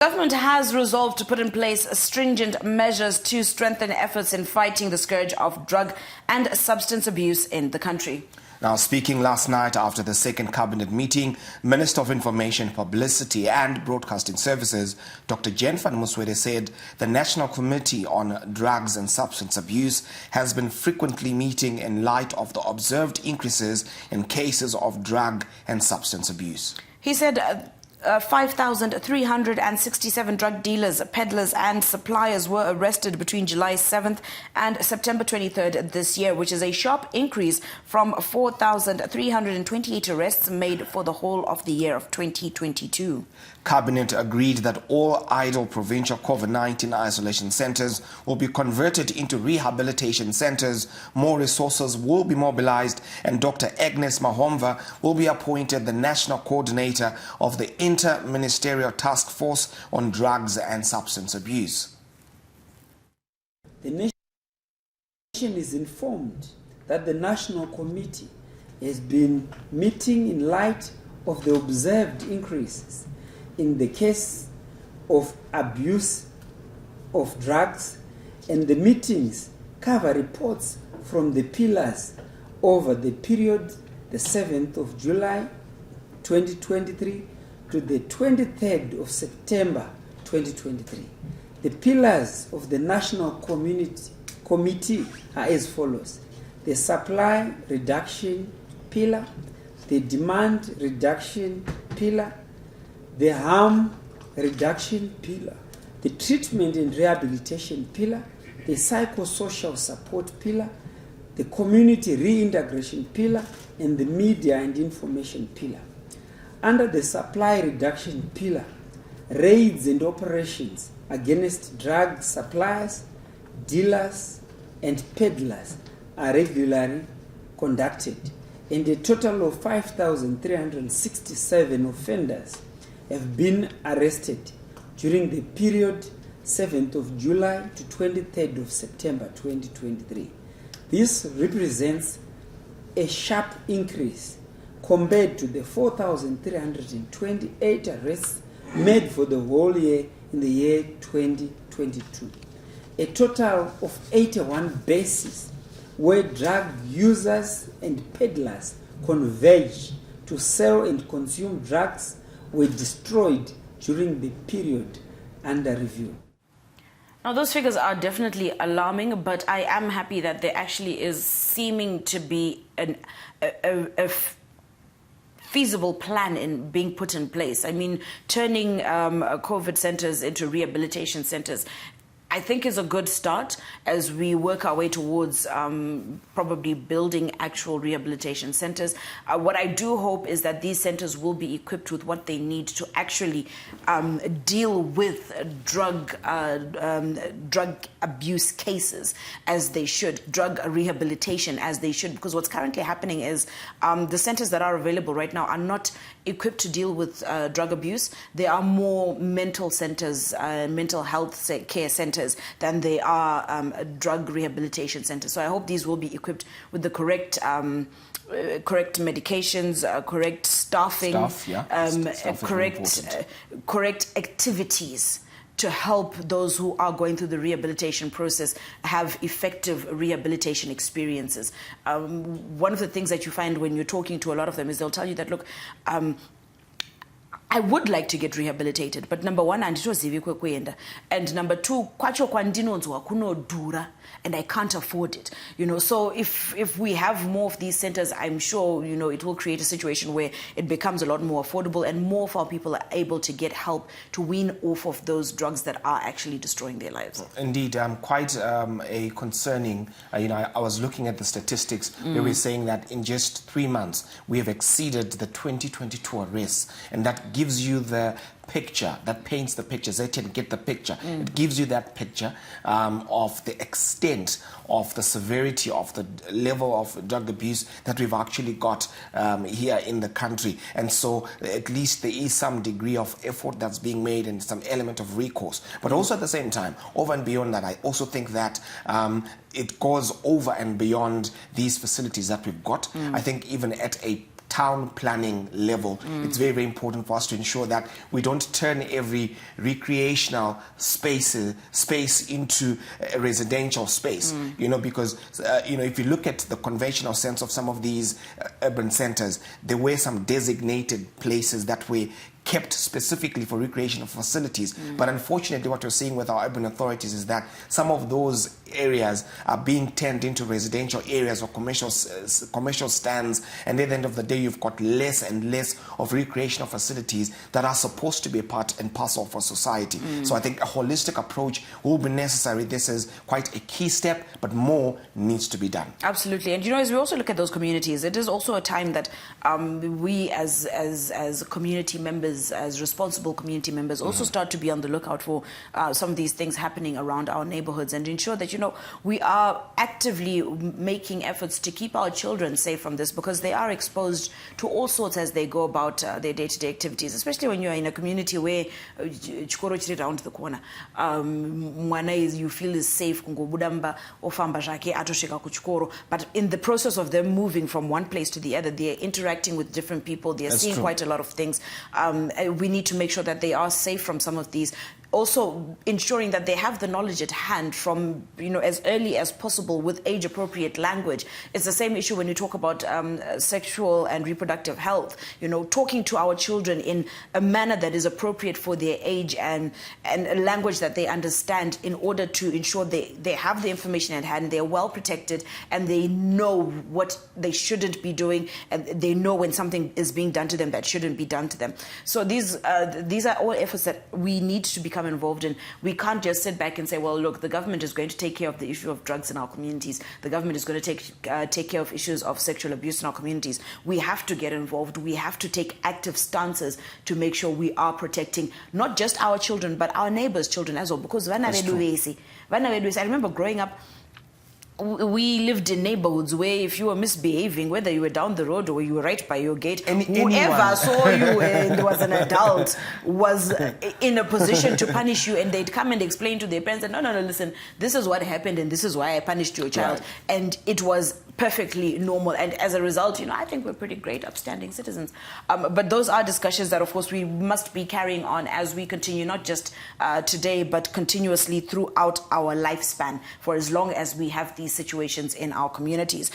Government has resolved to put in place stringent measures to strengthen efforts in fighting the scourge of drug and substance abuse in the country. Now, speaking last night after the second cabinet meeting, Minister of Information, Publicity and Broadcasting Services, Dr. Jen van Muswede, said the National Committee on Drugs and Substance Abuse has been frequently meeting in light of the observed increases in cases of drug and substance abuse. He said 5,367 drug dealers, peddlers and suppliers were arrested between July 7th and September 23rd this year, which is a sharp increase from 4,328 arrests made for the whole of the year of 2022. Cabinet agreed that all idle provincial COVID-19 isolation centers will be converted into rehabilitation centers. More resources will be mobilized, and Dr. Agnes Mahomva will be appointed the national coordinator of the Inter-Ministerial Task Force on Drugs and Substance Abuse. The nation is informed that the National Committee has been meeting in light of the observed increases in the case of abuse of drugs, and the meetings cover reports from the pillars over the period the 7th of July 2023 to the 23rd of September 2023. The pillars of the National Committee are as follows: the supply reduction pillar, the demand reduction pillar, the harm reduction pillar, the treatment and rehabilitation pillar, the psychosocial support pillar, the community reintegration pillar, and the media and information pillar. Under the supply reduction pillar, raids and operations against drug suppliers, dealers, and peddlers are regularly conducted, and a total of 5,367 offenders have been arrested during the period 7th of July to 23rd of September 2023. This represents a sharp increase compared to the 4,328 arrests made for the whole year in the year 2022. A total of 81 bases where drug users and peddlers converge to sell and consume drugs were destroyed during the period under review. Now, those figures are definitely alarming, but I am happy that there actually is seeming to be a feasible plan in being put in place. I mean, turning COVID centers into rehabilitation centers, I think, is a good start as we work our way towards probably building actual rehabilitation centers. What I do hope is that these centers will be equipped with what they need to actually deal with drug abuse cases as they should, drug rehabilitation as they should, because what's currently happening is the centers that are available right now are not equipped to deal with drug abuse. They are more mental centers, mental health care centers, than they are drug rehabilitation centers. So I hope these will be equipped with the correct medications, correct staffing, correct activities to help those who are going through the rehabilitation process have effective rehabilitation experiences. One of the things that you find when you're talking to a lot of them is they'll tell you that, look, I would like to get rehabilitated, but number one, and number two, and I can't afford it. So if we have more of these centers, I'm sure, it will create a situation where it becomes a lot more affordable and more of our people are able to get help to wean off of those drugs that are actually destroying their lives. Indeed, quite a concerning, I was looking at the statistics. They were saying that in just 3 months, we have exceeded the 2022 arrests, and that gives you the picture, that paints the picture. ZTN get the picture. It gives you that picture of the extent of the severity of the level of drug abuse that we've actually got here in the country. And so at least there is some degree of effort that's being made and some element of recourse. But also at the same time, over and beyond that, I also think that it goes over and beyond these facilities that we've got. I think even at a town planning level, it's very, very important for us to ensure that we don't turn every recreational space into a residential space, because, if you look at the conventional sense of some of these urban centers, there were some designated places that were kept specifically for recreational facilities. But unfortunately, what we're seeing with our urban authorities is that some of those areas are being turned into residential areas or commercial stands, and at the end of the day, you've got less and less of recreational facilities that are supposed to be a part and parcel for society. So I think a holistic approach will be necessary. This is quite a key step, but more needs to be done. Absolutely. And as we also look at those communities, it is also a time that we as community members, as responsible community members, also start to be on the lookout for some of these things happening around our neighborhoods, and ensure that we are actively making efforts to keep our children safe from this, because they are exposed to all sorts as they go about their day-to-day activities, especially when you're in a community where chikoro chiri around the corner, you feel is safe kungobudamba ofamba zvake atosvika kuchikoro, but in the process of them moving from one place to the other, they're interacting with different people, they're seeing quite a lot of things. We need to make sure that they are safe from some of these. Also ensuring that they have the knowledge at hand from as early as possible with age-appropriate language. It's the same issue when you talk about sexual and reproductive health. Talking to our children in a manner that is appropriate for their age and a language that they understand, in order to ensure they have the information at hand, they're well protected, and they know what they shouldn't be doing, and they know when something is being done to them that shouldn't be done to them. So these are all efforts that we need to become involved in. We can't just sit back and say, well, look, the government is going to take care of the issue of drugs in our communities. The government is going to take care of issues of sexual abuse in our communities. We have to get involved. We have to take active stances to make sure we are protecting not just our children, but our neighbors' children as well. Because I remember growing up, we lived in neighborhoods where if you were misbehaving, whether you were down the road or you were right by your gate, whoever saw you and there was an adult was in a position to punish you, and they'd come and explain to their parents that, no, listen, this is what happened and this is why I punished your child. Right. And it was perfectly normal. And as a result, I think we're pretty great, upstanding citizens. But those are discussions that, of course, we must be carrying on as we continue, not just today, but continuously throughout our lifespan, for as long as we have these situations in our communities.